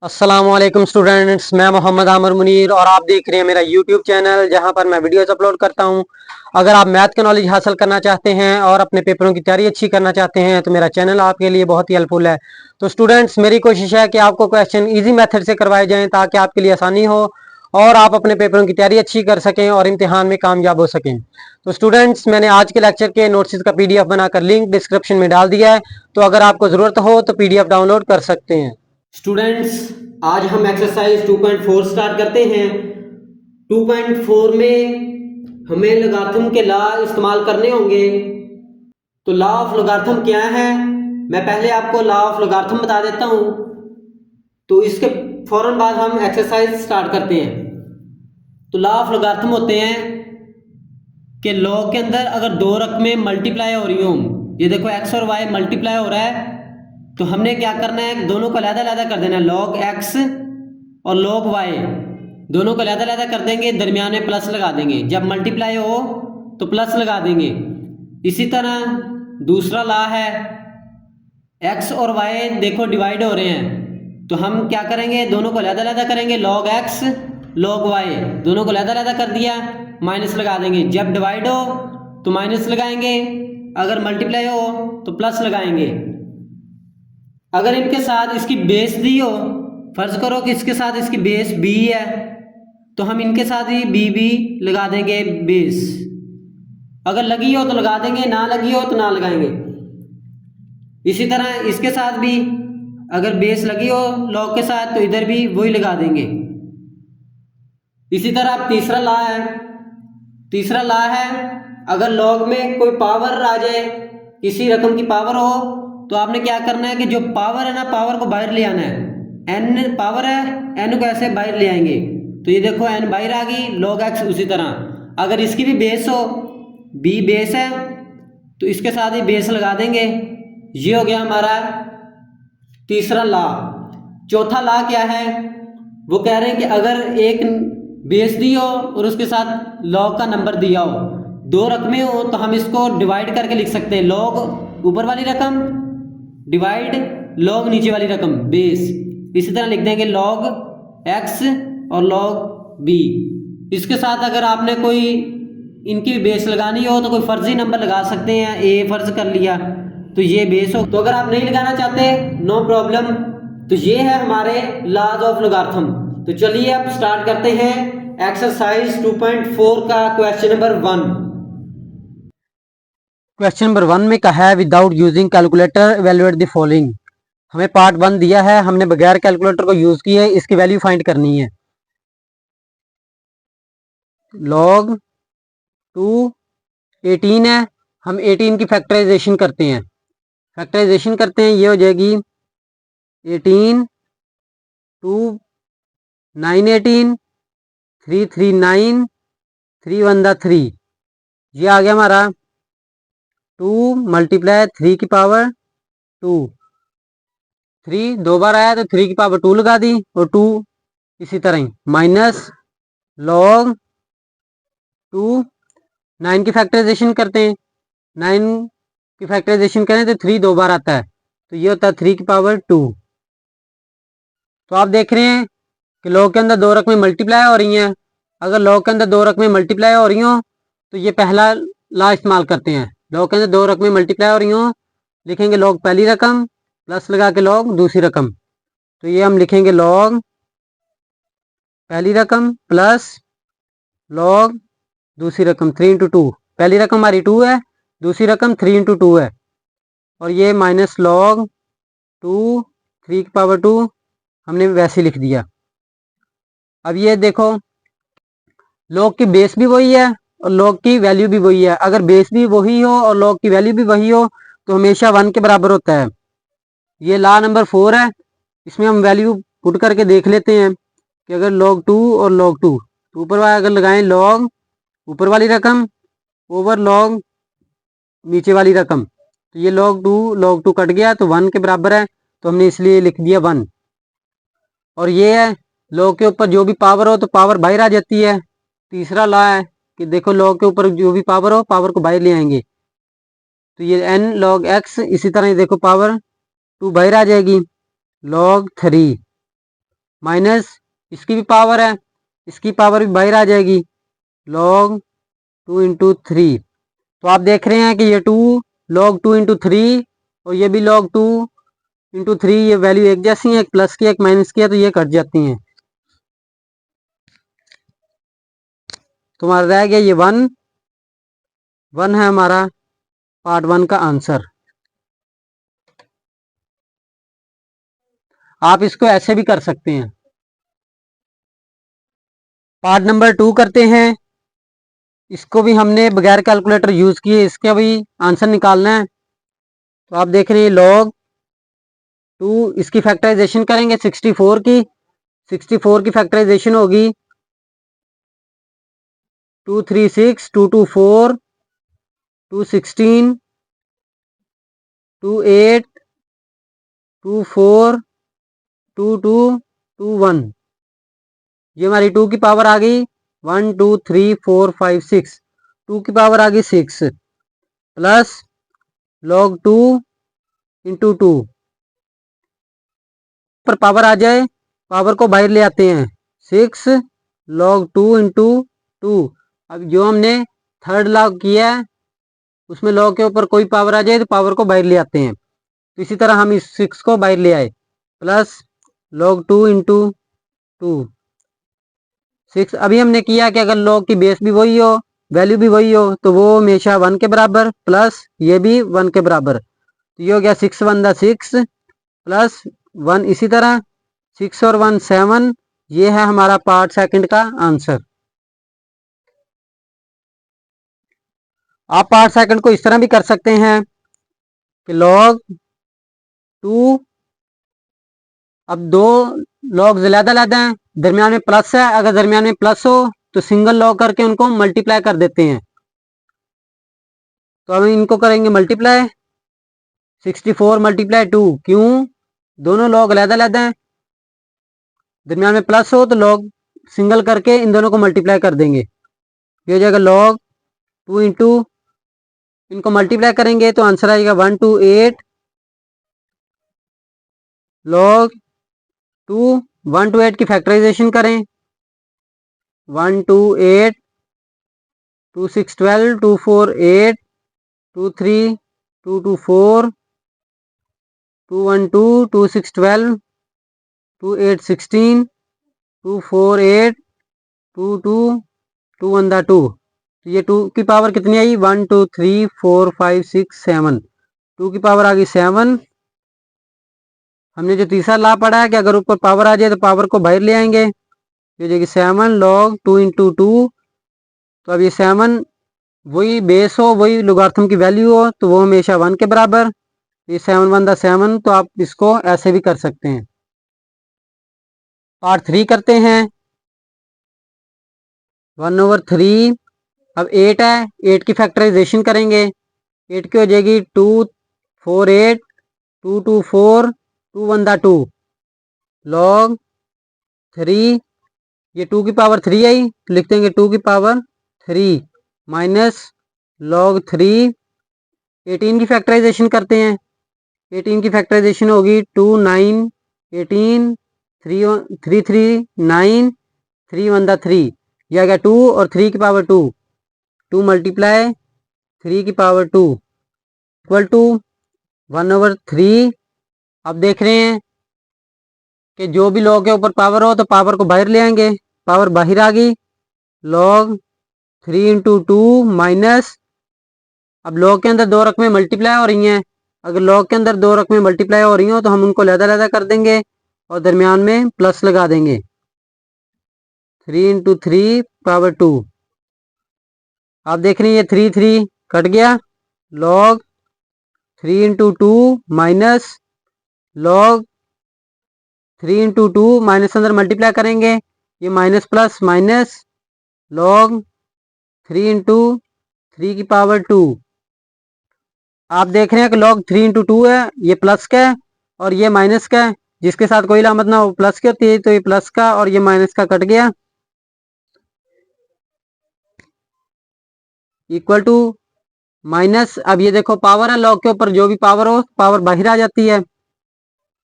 अस्सलामुअलैकुम स्टूडेंट्स, मैं मोहम्मद आमर मुनीर और आप देख रहे हैं मेरा यूट्यूब चैनल जहां पर मैं वीडियोस अपलोड करता हूं। अगर आप मैथ का नॉलेज हासिल करना चाहते हैं और अपने पेपरों की तैयारी अच्छी करना चाहते हैं तो मेरा चैनल आपके लिए बहुत ही हेल्पफुल है। तो स्टूडेंट्स, मेरी कोशिश है कि आपको क्वेश्चन ईजी मेथड से करवाए जाएँ ताकि आपके लिए आसानी हो और आप अपने पेपरों की तैयारी अच्छी कर सकें और इम्तिहान में कामयाब हो सकें। तो स्टूडेंट्स, मैंने आज के लेक्चर के नोट्स का PDF बनाकर लिंक डिस्क्रिप्शन में डाल दिया है, तो अगर आपको ज़रूरत हो तो PDF डाउनलोड कर सकते हैं। स्टूडेंट्स, आज हम एक्सरसाइज 2.4 स्टार्ट करते हैं। 2.4 में हमें लॉगरिथम के लॉ इस्तेमाल करने होंगे। तो लॉ ऑफ लॉगरिथम क्या है, मैं पहले आपको लॉ ऑफ लॉगरिथम बता देता हूं, तो इसके फौरन बाद हम एक्सरसाइज स्टार्ट करते हैं। तो लॉ ऑफ लॉगरिथम होते हैं कि लॉग के अंदर अगर दो रकमें मल्टीप्लाई हो रही हो, ये देखो x और y मल्टीप्लाई हो रहा है, तो हमने क्या करना है, दोनों को अलग-अलग कर देना है। log x और log y दोनों को अलग-अलग कर देंगे, दरमियान में प्लस लगा देंगे। जब मल्टीप्लाई हो तो प्लस लगा देंगे। इसी तरह दूसरा लॉ है, x और y देखो डिवाइड हो रहे हैं, तो हम क्या करेंगे, दोनों को अलग-अलग करेंगे। log x log y दोनों को अलग-अलग कर दिया, माइनस लगा देंगे। जब डिवाइड हो तो माइनस लगाएंगे, अगर मल्टीप्लाई हो तो प्लस लगाएंगे। अगर इनके साथ इसकी बेस दी हो, फर्ज करो कि इसके साथ इसकी बेस b है, तो हम इनके साथ ही b लगा देंगे बेस। अगर लगी हो तो लगा देंगे, ना लगी हो तो ना लगाएंगे। इसी तरह इसके साथ भी अगर बेस लगी हो लॉग के साथ तो इधर भी वही लगा देंगे। इसी तरह तीसरा लॉ है अगर लॉग में कोई पावर आ जाए, किसी रकम की पावर हो, तो आपने क्या करना है कि जो पावर है ना, पावर को बाहर ले आना है। n पावर है, n को ऐसे बाहर ले आएंगे, तो ये देखो n बाहर आ गई, log x उसी तरह। अगर इसकी भी बेस हो, b बेस है, तो इसके साथ ही बेस लगा देंगे। ये हो गया हमारा तीसरा लॉ। चौथा लॉ क्या है, वो कह रहे हैं कि अगर एक बेस दी हो और उसके साथ log का नंबर दिया हो, दो रकमें हो, तो हम इसको डिवाइड करके लिख सकते हैं। log ऊपर वाली रकम डिवाइड log नीचे वाली रकम बेस। इसी तरह लिख देंगे log x और log b। इसके साथ अगर आपने कोई इनकी बेस लगानी हो तो कोई फर्जी नंबर लगा सकते हैं, a फर्ज कर लिया तो ये बेस हो। तो अगर आप नहीं लगाना चाहते, नो प्रॉब्लम। तो ये है हमारे लॉज ऑफ लॉगरिथम। तो चलिए अब स्टार्ट करते हैं एक्सरसाइज 2.4 का क्वेश्चन नंबर 1। क्वेश्चन नंबर 1 में कहा है without using calculator evaluate the following. हमें पार्ट 1 दिया है, हमने बगैर कैलकुलेटर को यूज किए इसकी वैल्यू फाइंड करनी है। log 2 18 है, हम 18 की फैक्टराइजेशन करते हैं। ये हो जाएगी 18 2 9 18 3 3 9 3 1 3। ये आ गया हमारा 2 मल्टीप्लाई 3 की पावर 2। 3 दो बार आया तो 3 की पावर 2 लगा दी, और 2 इसी तरह ही माइनस log 2 9 की फैक्टराइजेशन करते हैं। 9 की फैक्टराइजेशन करें तो 3 दो बार आता है, तो ये होता है 3 की पावर 2। तो आप देख रहे हैं कि log के अंदर दो रकमें मल्टीप्लाई हो रही हैं। अगर log के अंदर दो रकमें मल्टीप्लाई हो रही हो तो ये पहला लॉ इस्तेमाल करते हैं। log के अंदर दो रकमें मल्टीप्लाई हो रही हो, लिखेंगे log पहली रकम प्लस लगा के log दूसरी रकम। तो ये हम लिखेंगे log पहली रकम प्लस log दूसरी रकम 3 इंटू 2। पहली रकम हमारी 2 है, दूसरी रकम 3 इंटू 2 है, और ये माइनस log 2 3 की पावर 2 हमने वैसे लिख दिया। अब ये देखो log की बेस भी वही है और log की वैल्यू भी वही है। अगर बेस भी वही हो और log की वैल्यू भी वही हो तो हमेशा 1 के बराबर होता है। ये लॉ नंबर 4 है, इसमें हम वैल्यू पुट करके देख लेते हैं कि अगर log 2 और log 2, तो ऊपर वाला अगर लगाएं log ऊपर वाली रकम ओवर log नीचे वाली रकम, तो ये log 2 कट गया तो 1 के बराबर है, तो हमने इसलिए लिख दिया 1। और ये है log के ऊपर जो भी पावर हो तो पावर बाहर आ जाती है। तीसरा लॉ है कि देखो log के ऊपर जो भी पावर हो पावर को बाहर ले आएंगे, तो ये n log x। इसी तरह देखो पावर 2 बाहर आ जाएगी log 3। माइनस इसकी भी पावर है, इसकी पावर भी बाहर आ जाएगी, log 2 इंटू 3। तो आप देख रहे हैं कि ये 2 log 2 इंटू 3 और ये भी log 2 इंटू 3, ये वैल्यू एक जैसी है, एक प्लस की एक माइनस की है, तो ये कट जाती हैं। तो हमारा रह गया ये 1 है हमारा पार्ट 1 का आंसर। आप इसको ऐसे भी कर सकते हैं। पार्ट नंबर 2 करते हैं। इसको भी हमने बगैर कैलकुलेटर यूज किए इसका भी आंसर निकालना है। तो आप देख रहे हैं log 2, इसकी फैक्टराइजेशन करेंगे 64 की। 64 की फैक्टराइजेशन होगी 236, 224, 216, 28, 24, 22, 21। ये हमारी 2 की पावर आ गई 1 2 3 4 5 6। 2 की पावर आ गई 6 प्लस log 2 इंटू 2 पर पावर आ जाए, पावर को बाहर ले आते हैं 6 log 2 इंटू 2। अब जो हमने थर्ड लॉग किया है उसमें log के ऊपर कोई पावर आ जाए तो पावर को बाहर ले आते हैं। तो इसी तरह हम इस 6 को बाहर ले आए प्लस log 2 इंटू 2 6। अभी हमने किया कि अगर log की बेस भी वही हो, वैल्यू भी वही हो, तो वो हमेशा 1 के बराबर, प्लस ये भी 1 के बराबर। तो ये हो गया 6 1 दा 6 प्लस 1, इसी तरह 6 और 1 7। ये है हमारा पार्ट सेकंड का आंसर। आप पार्ट सेकंड को इस तरह भी कर सकते हैं कि log 2, अब दो लॉग ज़्यादा हैं, दरमियान में प्लस है, अगर दरमियान में प्लस हो तो सिंगल लॉग करके उनको मल्टीप्लाई कर देते हैं। तो हम इनको करेंगे मल्टीप्लाई 64 मल्टीप्लाई 2। क्यों? दोनों लॉग अलग हैं, दरमियान में प्लस हो तो लॉग सिंगल करके इन दोनों को मल्टीप्लाई कर देंगे। ये हो जाएगा log 2 इंटू, इनको मल्टीप्लाई करेंगे तो आंसर आएगा 128 log 2। 128 की फैक्टराइजेशन करें 128 2 6 12 2 4 8 2 3 2 2 4 2 1 2 2 6 12 2 8 16 2 4 8 2 2 2 1 2। तो ये 2 की पावर कितनी आई 1 2 3 4 5 6 7। 2 की पावर आ गई 7। हमने जो तीसरा ला पढ़ा है कि अगर ऊपर पावर आ जाए तो पावर को बाहर ले आएंगे। ये जो कि 7 log 2 इंटू 2। तो अब ये 7 वही बेस हो, वही लोगार्थम की वैल्यू हो, तो वो हमेशा 1 के बराबर। ये 7 1 दा 7। तो आप इसको ऐसे भी कर सकते हैं। पार्ट 3 करते हैं 1/3। अब 8 है, 8 की फैक्टराइजेशन करेंगे। 8 की हो जाएगी 2 4 8 2 2 4 2 1 दा 2 log 3। ये 2 की पावर 3 आई, तो लिख देंगे 2 की पावर 3 माइनस log 3। 18 की फैक्टराइजेशन करते हैं। 18 की फैक्टराइजेशन होगी 2 9 18 3 3 3 9 3 1 दा 3। यह आ गया 2 और 3 की पावर 2। 2 मल्टीप्लाई 3 की पावर 2 इक्वल टू 1/3। अब देख रहे हैं कि जो भी log के ऊपर पावर हो तो पावर को बाहर ले आएंगे, पावर बाहर आ गई log 3 इंटू 2 माइनस, अब log के अंदर दो रकमें मल्टीप्लाई हो रही हैं। अगर log के अंदर दो रकमें मल्टीप्लाई हो रही हो तो हम उनको लहदा कर देंगे और दरमियान में प्लस लगा देंगे 3 इंटू 3 पावर 2। आप देख रहे हैं ये 3 3 कट गया log 3 into 2 minus log 3 into 2 minus अंदर मल्टीप्लाई करेंगे, ये minus plus minus log 3 into 3 की पावर 2। आप देख रहे हैं कि log 3 इंटू 2 है, ये प्लस का है और ये माइनस का है। जिसके साथ कोई लामत ना हो प्लस की होती है, तो ये प्लस का और ये माइनस का कट गया इक्वल टू माइनस। अब ये देखो पावर है, log के ऊपर जो भी पावर हो पावर बाहर आ जाती है।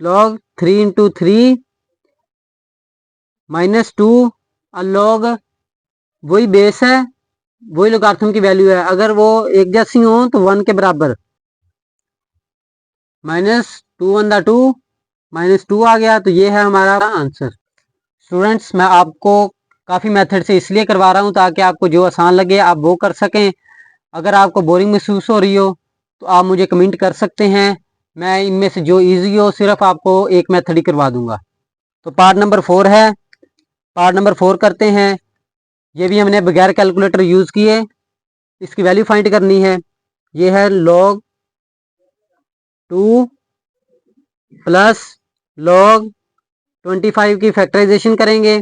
log 3 इंटू 3 -2 log वही बेस है, वही लोगारिथम की वैल्यू है, अगर वो एक जैसी हो तो 1 के बराबर। -2 × 2 -2 आ गया, तो ये है हमारा आंसर। स्टूडेंट्स, मैं आपको काफ़ी मेथड से इसलिए करवा रहा हूँ ताकि आपको जो आसान लगे आप वो कर सकें। अगर आपको बोरिंग महसूस हो रही हो तो आप मुझे कमेंट कर सकते हैं, मैं इनमें से जो इजी हो सिर्फ आपको एक मेथड ही करवा दूंगा। तो पार्ट नंबर 4 है, पार्ट नंबर 4 करते हैं। ये भी हमने बगैर कैलकुलेटर यूज़ किए इसकी वैल्यू फाइंड करनी है। ये है log 2 प्लस log 25 की फैक्टराइजेशन करेंगे।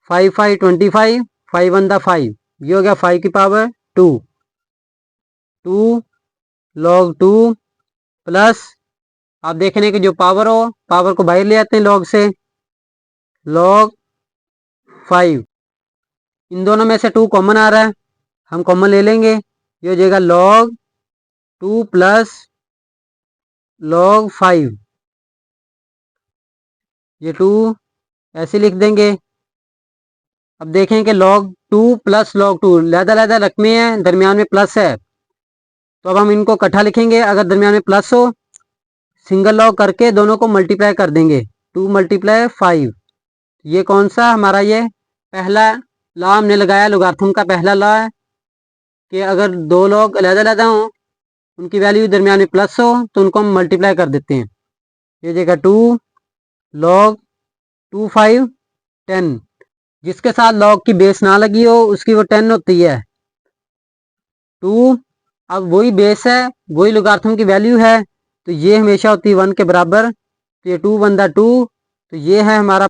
5 5 25, 5 1 5, ये हो गया 5 की पावर 2 log 2 प्लस, आप देख रहे हैं कि जो पावर हो पावर को बाहर ले आते हैं log से, log 5। इन दोनों में से 2 कॉमन आ रहा है, हम कॉमन ले लेंगे, ये हो जाएगा log 2 प्लस log 5। ये 2 ऐसे लिख देंगे। अब देखें कि log 2 प्लस log 2 लहदा रकमें हैं, दरमियान में प्लस है, तो अब हम इनको इकट्ठा लिखेंगे। अगर दरमियान में प्लस हो सिंगल लॉग करके दोनों को मल्टीप्लाई कर देंगे, 2 × 5। ये कौन सा हमारा, ये पहला लॉ हमने लगाया, लोगारिथम का पहला लॉ है कि अगर दो लॉग अलग-अलग हों उनकी वैल्यू दरमियान में प्लस हो तो उनको हम मल्टीप्लाई कर देते हैं। ये जगह 2 log 2 5 10, जिसके साथ लॉग की बेस ना लगी हो उसकी वो 10 होती है। 2 अब वही बेस है, वही लोगारिथम की वैल्यू है, तो ये हमेशा होती है 1 के बराबर। तो ये 2 × 2, तो ये है हमारा।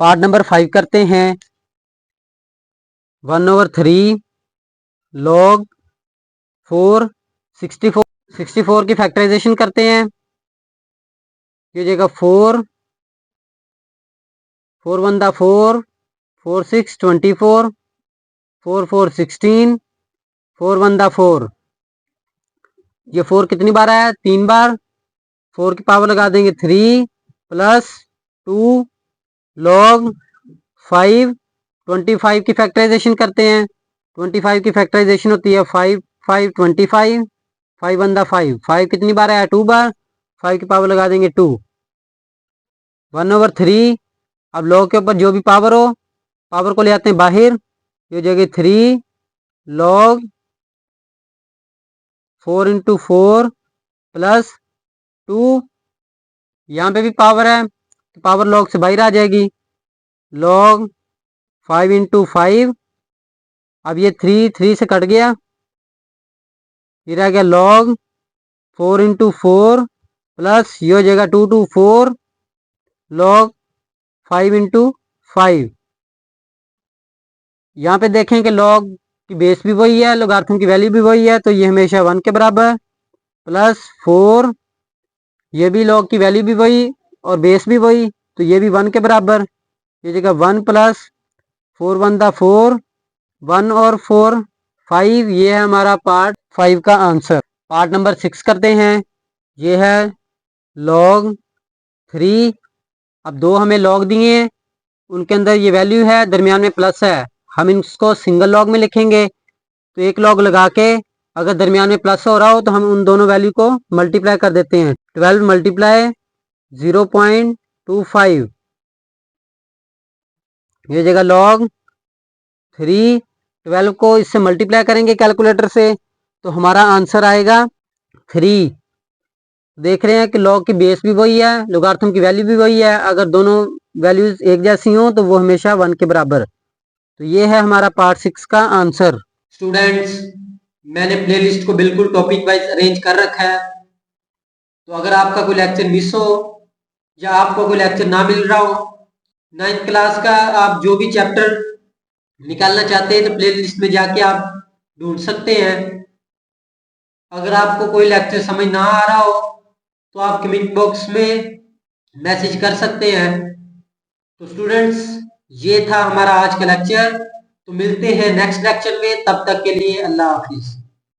पार्ट नंबर 5 करते हैं। 1/3 log 4 64 की फैक्टराइजेशन करते हैं। ये जगह 4 4 1 4, 4 6 24, 4 4 16, 4 1 4। ये 4 कितनी बार आया, 3 बार। 4 की पावर लगा देंगे 3 प्लस 2 log 5 25 की फैक्टराइजेशन करते हैं। 25 की फैक्टराइजेशन होती है 5 5 25, 5 1 5, 5 कितनी बार आया, 2 बार। 5 की पावर लगा देंगे 2 1/3। अब log के ऊपर जो भी पावर हो पावर को ले आते हैं बाहर, ये जगह 3 log 4 × 4 प्लस 2, यहाँ पे भी पावर है तो पावर log से बाहर आ जाएगी, log 5 × 5। अब ये 3 से कट गया, ये रह गया log 4 × 4 प्लस ये हो जाएगा 2 2 4 log 5 × 5। यहाँ पे देखें कि log की बेस भी वही है, लोगारिथम की वैल्यू भी वही है, तो ये हमेशा 1 के बराबर। प्लस 4, ये भी log की वैल्यू भी वही और बेस भी वही, तो ये भी 1 के बराबर। ये जगह 1 प्लस 4 1 4, 1 और 4 5। ये है हमारा पार्ट 5 का आंसर। पार्ट नंबर 6 करते हैं। ये है log 3। अब दो हमें log दिए हैं, उनके अंदर ये वैल्यू है, दरमियान में प्लस है, हम इसको सिंगल log में लिखेंगे। तो एक log लगा के अगर दरमियान में प्लस हो रहा हो तो हम उन दोनों वैल्यू को मल्टीप्लाई कर देते हैं। 12 × 0.25, ये जगह log 3। 12 को इससे मल्टीप्लाई करेंगे कैलकुलेटर से तो हमारा आंसर आएगा 3। देख रहे हैं कि log की बेस भी वही है, लोगारिथम की वैल्यू भी वही है, अगर दोनों वैल्यूज एक जैसी हो तो वो हमेशा 1 के बराबर। तो ये है हमारा पार्ट 6 का आंसर। स्टूडेंट्स, मैंने प्लेलिस्ट को बिल्कुल टॉपिक वाइज अरेंज कर रखा है, तो अगर आपका कोई लेक्चर मिस हो या आपको कोई लेक्चर ना मिल रहा हो, 9th क्लास का आप जो भी चैप्टर निकालना चाहते हैं तो प्लेलिस्ट में जाके आप ढूंढ सकते हैं। अगर आपको कोई लेक्चर समझ ना आ रहा हो तो आप कमेंट बॉक्स में मैसेज कर सकते हैं। तो स्टूडेंट्स, ये था हमारा आज का लेक्चर, तो मिलते हैं नेक्स्ट लेक्चर में, तब तक के लिए अल्लाह हाफिज।